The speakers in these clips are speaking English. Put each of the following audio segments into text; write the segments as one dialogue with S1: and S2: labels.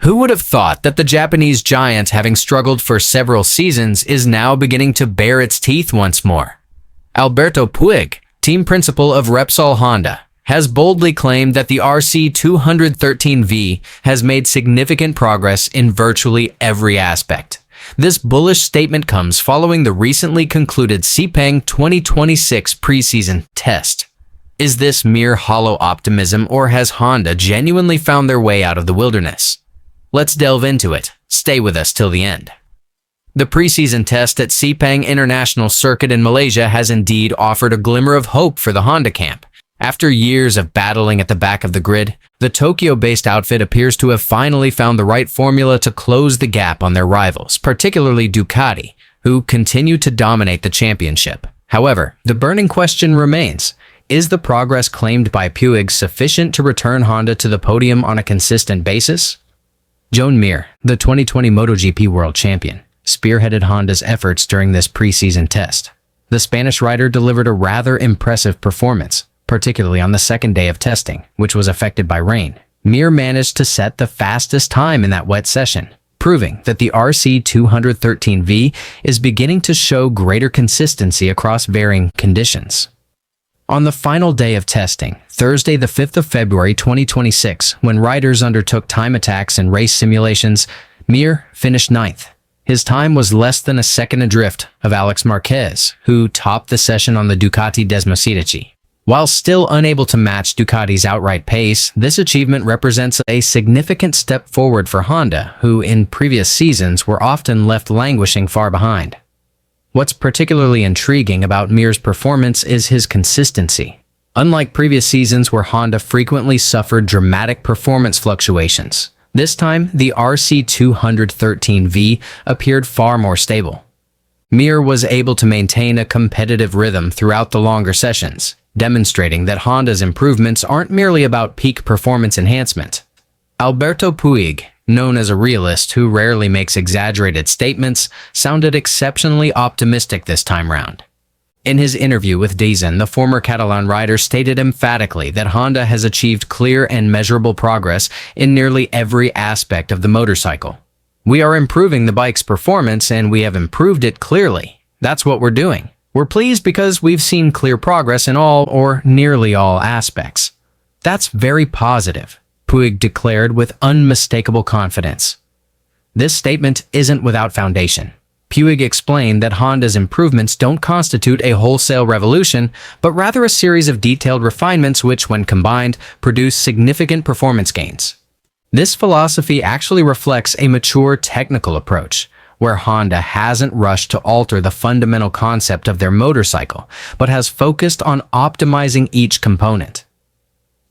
S1: Who would have thought that the Japanese giant, having struggled for several seasons, is now beginning to bare its teeth once more? Alberto Puig, team principal of Repsol Honda, has boldly claimed that the RC213V has made significant progress in virtually every aspect. This bullish statement comes following the recently concluded Sepang 2026 preseason test. Is this mere hollow optimism, or has Honda genuinely found their way out of the wilderness? Let's delve into it. Stay with us till the end. The preseason test at Sepang International Circuit in Malaysia has indeed offered a glimmer of hope for the Honda camp. After years of battling at the back of the grid, the Tokyo-based outfit appears to have finally found the right formula to close the gap on their rivals, particularly Ducati, who continue to dominate the championship. However, the burning question remains: is the progress claimed by Puig sufficient to return Honda to the podium on a consistent basis? Joan Mir, the 2020 MotoGP World Champion, spearheaded Honda's efforts during this preseason test. The Spanish rider delivered a rather impressive performance, particularly on the second day of testing, which was affected by rain. Mir managed to set the fastest time in that wet session, proving that the RC213V is beginning to show greater consistency across varying conditions. On the final day of testing, Thursday the 5th of February 2026, when riders undertook time attacks and race simulations, Mir finished 9th. His time was less than a second adrift of Alex Marquez, who topped the session on the Ducati Desmosedici. While still unable to match Ducati's outright pace, this achievement represents a significant step forward for Honda, who in previous seasons were often left languishing far behind. What's particularly intriguing about Mir's performance is his consistency. Unlike previous seasons where Honda frequently suffered dramatic performance fluctuations, this time the RC213V appeared far more stable. Mir was able to maintain a competitive rhythm throughout the longer sessions, demonstrating that Honda's improvements aren't merely about peak performance enhancement. Alberto Puig, known as a realist who rarely makes exaggerated statements, sounded exceptionally optimistic this time round. In his interview with Diverging, the former Catalan rider stated emphatically that Honda has achieved clear and measurable progress in nearly every aspect of the motorcycle. "We are improving the bike's performance, and we have improved it clearly. That's what we're doing. We're pleased because we've seen clear progress in all or nearly all aspects." "That's very positive," Puig declared with unmistakable confidence. This statement isn't without foundation. Puig explained that Honda's improvements don't constitute a wholesale revolution, but rather a series of detailed refinements which, when combined, produce significant performance gains. This philosophy actually reflects a mature technical approach, where Honda hasn't rushed to alter the fundamental concept of their motorcycle, but has focused on optimizing each component.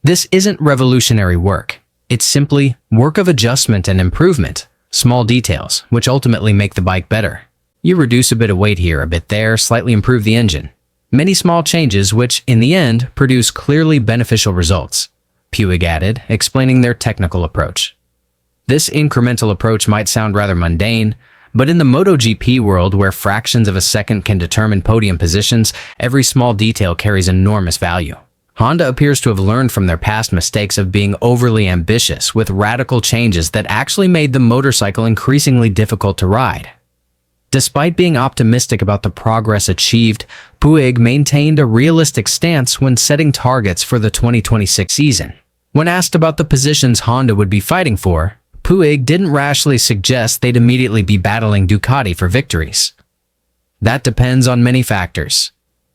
S1: This isn't revolutionary work. It's simply work of adjustment and improvement, small details, which ultimately make the bike better. You reduce a bit of weight here, a bit there, slightly improve the engine. Many small changes which, in the end, produce clearly beneficial results, Puig added, explaining their technical approach. This incremental approach might sound rather mundane, but in the MotoGP world, where fractions of a second can determine podium positions, every small detail carries enormous value. Honda appears to have learned from their past mistakes of being overly ambitious with radical changes that actually made the motorcycle increasingly difficult to ride. Despite being optimistic about the progress achieved, Puig maintained a realistic stance when setting targets for the 2026 season. When asked about the positions Honda would be fighting for, Puig didn't rashly suggest they'd immediately be battling Ducati for victories. That depends on many factors.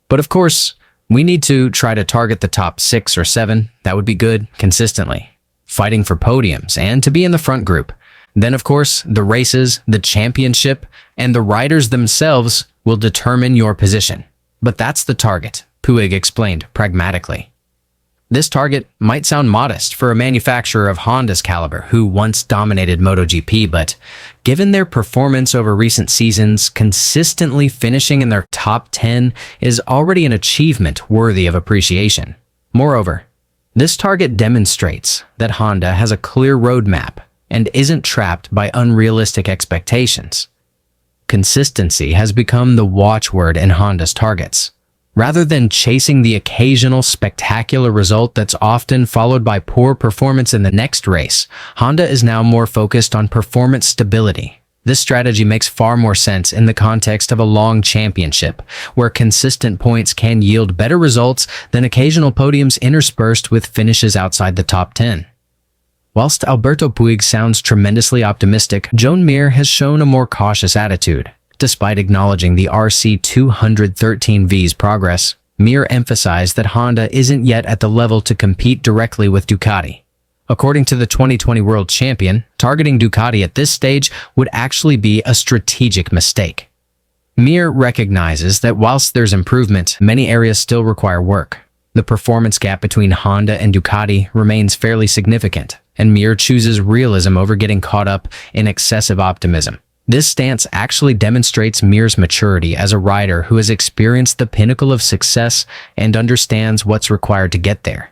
S1: But of course, we need to try to target the top 6 or 7, that would be good, consistently, fighting for podiums and to be in the front group. Then, of course, the races, the championship, and the riders themselves will determine your position. But that's the target, Puig explained pragmatically. This target might sound modest for a manufacturer of Honda's caliber who once dominated MotoGP, but given their performance over recent seasons, consistently finishing in their top 10 is already an achievement worthy of appreciation. Moreover, this target demonstrates that Honda has a clear roadmap and isn't trapped by unrealistic expectations. Consistency has become the watchword in Honda's targets. Rather than chasing the occasional spectacular result that's often followed by poor performance in the next race, Honda is now more focused on performance stability. This strategy makes far more sense in the context of a long championship, where consistent points can yield better results than occasional podiums interspersed with finishes outside the top 10. Whilst Alberto Puig sounds tremendously optimistic, Joan Mir has shown a more cautious attitude. Despite acknowledging the RC213V's progress, Mir emphasized that Honda isn't yet at the level to compete directly with Ducati. According to the 2020 world champion, targeting Ducati at this stage would actually be a strategic mistake. Mir recognizes that whilst there's improvement, many areas still require work. The performance gap between Honda and Ducati remains fairly significant, and Mir chooses realism over getting caught up in excessive optimism. This stance actually demonstrates Mir's maturity as a rider who has experienced the pinnacle of success and understands what's required to get there.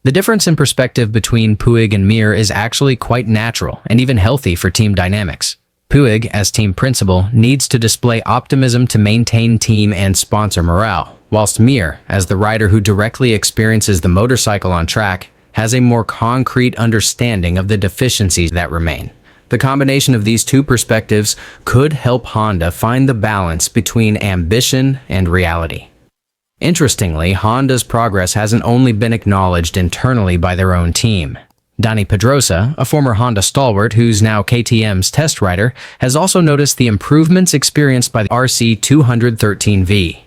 S1: The difference in perspective between Puig and Mir is actually quite natural and even healthy for team dynamics. Puig, as team principal, needs to display optimism to maintain team and sponsor morale, whilst Mir, as the rider who directly experiences the motorcycle on track, has a more concrete understanding of the deficiencies that remain. The combination of these two perspectives could help Honda find the balance between ambition and reality. Interestingly, Honda's progress hasn't only been acknowledged internally by their own team. Dani Pedrosa, a former Honda stalwart who's now KTM's test rider, has also noticed the improvements experienced by the RC213V.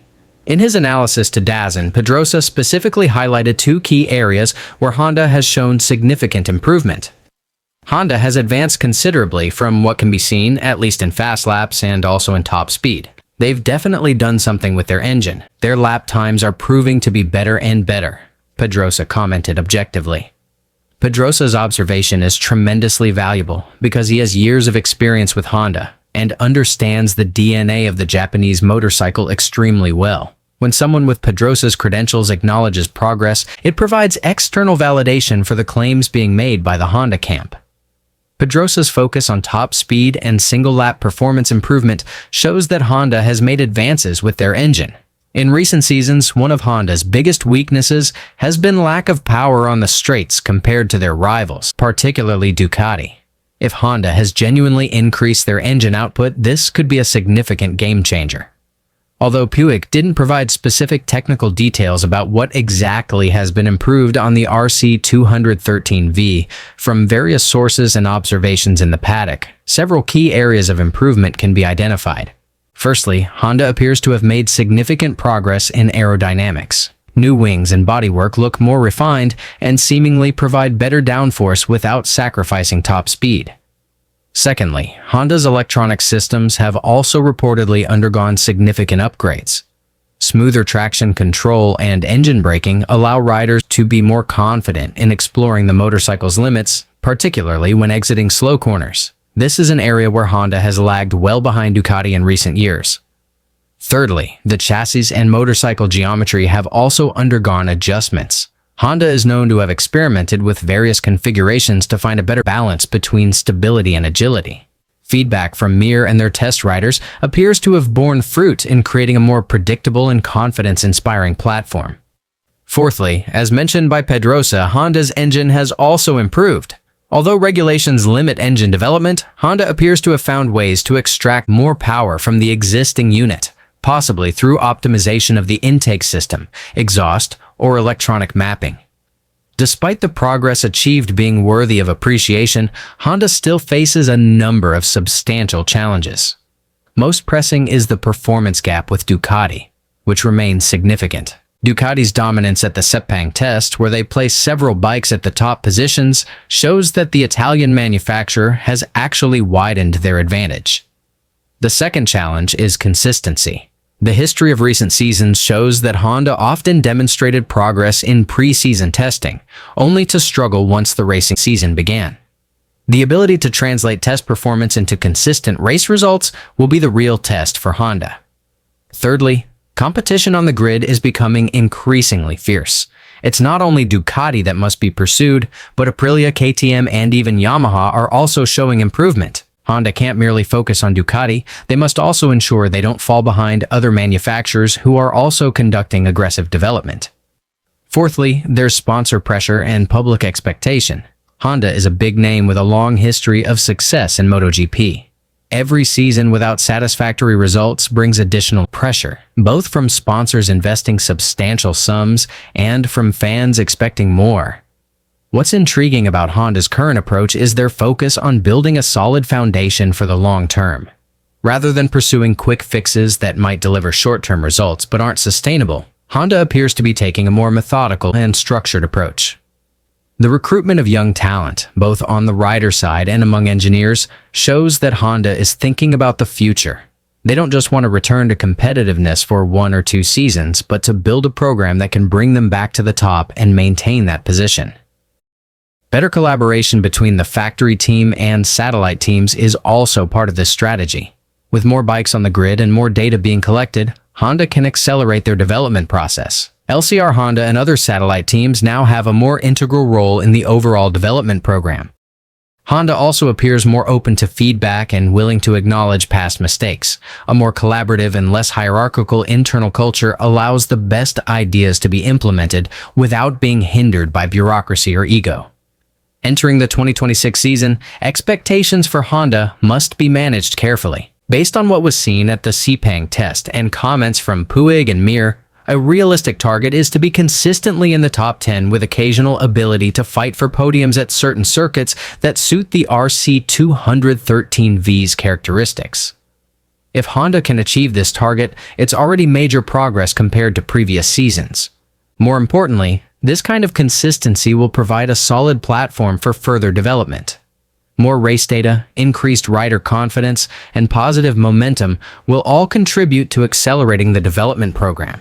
S1: In his analysis to DAZN, Pedrosa specifically highlighted two key areas where Honda has shown significant improvement. Honda has advanced considerably from what can be seen, at least in fast laps and also in top speed. They've definitely done something with their engine. Their lap times are proving to be better and better, Pedrosa commented objectively. Pedrosa's observation is tremendously valuable because he has years of experience with Honda and understands the DNA of the Japanese motorcycle extremely well. When someone with Pedrosa's credentials acknowledges progress, it provides external validation for the claims being made by the Honda camp. Pedrosa's focus on top speed and single-lap performance improvement shows that Honda has made advances with their engine. In recent seasons, one of Honda's biggest weaknesses has been lack of power on the straights compared to their rivals, particularly Ducati. If Honda has genuinely increased their engine output, this could be a significant game changer. Although Puig didn't provide specific technical details about what exactly has been improved on the RC213V, from various sources and observations in the paddock, several key areas of improvement can be identified. Firstly, Honda appears to have made significant progress in aerodynamics. New wings and bodywork look more refined and seemingly provide better downforce without sacrificing top speed. Secondly, Honda's electronic systems have also reportedly undergone significant upgrades. Smoother traction control and engine braking allow riders to be more confident in exploring the motorcycle's limits, particularly when exiting slow corners. This is an area where Honda has lagged well behind Ducati in recent years. Thirdly, the chassis and motorcycle geometry have also undergone adjustments. Honda is known to have experimented with various configurations to find a better balance between stability and agility. Feedback from Mir and their test riders appears to have borne fruit in creating a more predictable and confidence-inspiring platform. Fourthly, as mentioned by Pedrosa, Honda's engine has also improved. Although regulations limit engine development, Honda appears to have found ways to extract more power from the existing unit, possibly through optimization of the intake system, exhaust, or electronic mapping. Despite the progress achieved being worthy of appreciation, Honda still faces a number of substantial challenges. Most pressing is the performance gap with Ducati, which remains significant. Ducati's dominance at the Sepang test, where they placed several bikes at the top positions, shows that the Italian manufacturer has actually widened their advantage. The second challenge is consistency. The history of recent seasons shows that Honda often demonstrated progress in preseason testing, only to struggle once the racing season began. The ability to translate test performance into consistent race results will be the real test for Honda. Thirdly, competition on the grid is becoming increasingly fierce. It's not only Ducati that must be pursued, but Aprilia, KTM, and even Yamaha are also showing improvement. Honda can't merely focus on Ducati, they must also ensure they don't fall behind other manufacturers who are also conducting aggressive development. Fourthly, there's sponsor pressure and public expectation. Honda is a big name with a long history of success in MotoGP. Every season without satisfactory results brings additional pressure, both from sponsors investing substantial sums and from fans expecting more. What's intriguing about Honda's current approach is their focus on building a solid foundation for the long term. Rather than pursuing quick fixes that might deliver short-term results but aren't sustainable, Honda appears to be taking a more methodical and structured approach. The recruitment of young talent, both on the rider side and among engineers, shows that Honda is thinking about the future. They don't just want to return to competitiveness for 1 or 2 seasons, but to build a program that can bring them back to the top and maintain that position. Better collaboration between the factory team and satellite teams is also part of this strategy. With more bikes on the grid and more data being collected, Honda can accelerate their development process. LCR Honda and other satellite teams now have a more integral role in the overall development program. Honda also appears more open to feedback and willing to acknowledge past mistakes. A more collaborative and less hierarchical internal culture allows the best ideas to be implemented without being hindered by bureaucracy or ego. Entering the 2026 season, expectations for Honda must be managed carefully. Based on what was seen at the Sepang test and comments from Puig and Mir, a realistic target is to be consistently in the top 10 with occasional ability to fight for podiums at certain circuits that suit the RC213V's characteristics. If Honda can achieve this target, it's already major progress compared to previous seasons. More importantly, this kind of consistency will provide a solid platform for further development. More race data, increased rider confidence, and positive momentum will all contribute to accelerating the development program.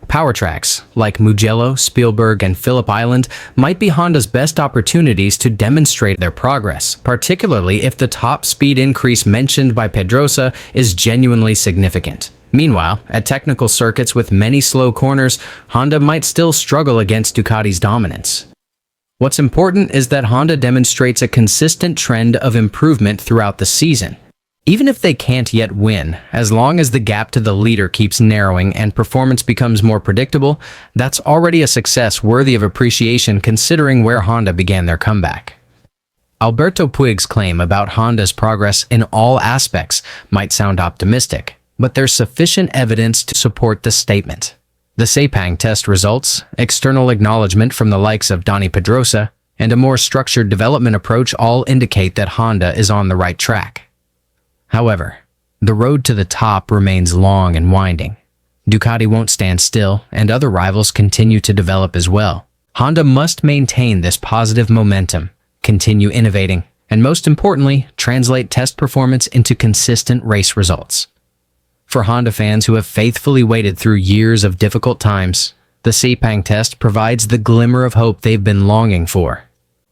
S1: Power tracks, like Mugello, Spielberg, and Phillip Island, might be Honda's best opportunities to demonstrate their progress, particularly if the top speed increase mentioned by Pedrosa is genuinely significant. Meanwhile, at technical circuits with many slow corners, Honda might still struggle against Ducati's dominance. What's important is that Honda demonstrates a consistent trend of improvement throughout the season. Even if they can't yet win, as long as the gap to the leader keeps narrowing and performance becomes more predictable, that's already a success worthy of appreciation considering where Honda began their comeback. Alberto Puig's claim about Honda's progress in all aspects might sound optimistic, but there's sufficient evidence to support the statement. The Sepang test results, external acknowledgement from the likes of Dani Pedrosa, and a more structured development approach all indicate that Honda is on the right track. However, the road to the top remains long and winding. Ducati won't stand still, and other rivals continue to develop as well. Honda must maintain this positive momentum, continue innovating, and most importantly, translate test performance into consistent race results. For Honda fans who have faithfully waited through years of difficult times, the Sepang test provides the glimmer of hope they've been longing for.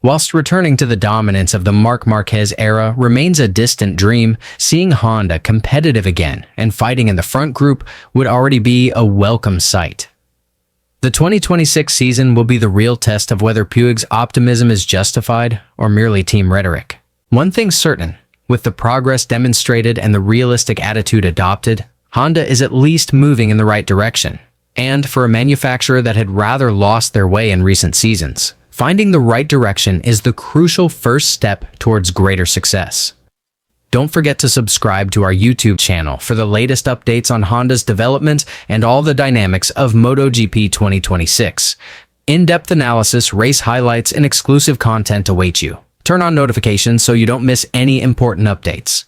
S1: Whilst returning to the dominance of the Marc Marquez era remains a distant dream, seeing Honda competitive again and fighting in the front group would already be a welcome sight. The 2026 season will be the real test of whether Puig's optimism is justified or merely team rhetoric. One thing's certain, with the progress demonstrated and the realistic attitude adopted, Honda is at least moving in the right direction. And for a manufacturer that had rather lost their way in recent seasons, finding the right direction is the crucial first step towards greater success. Don't forget to subscribe to our YouTube channel for the latest updates on Honda's development and all the dynamics of MotoGP 2026. In-depth analysis, race highlights, and exclusive content await you. Turn on notifications so you don't miss any important updates.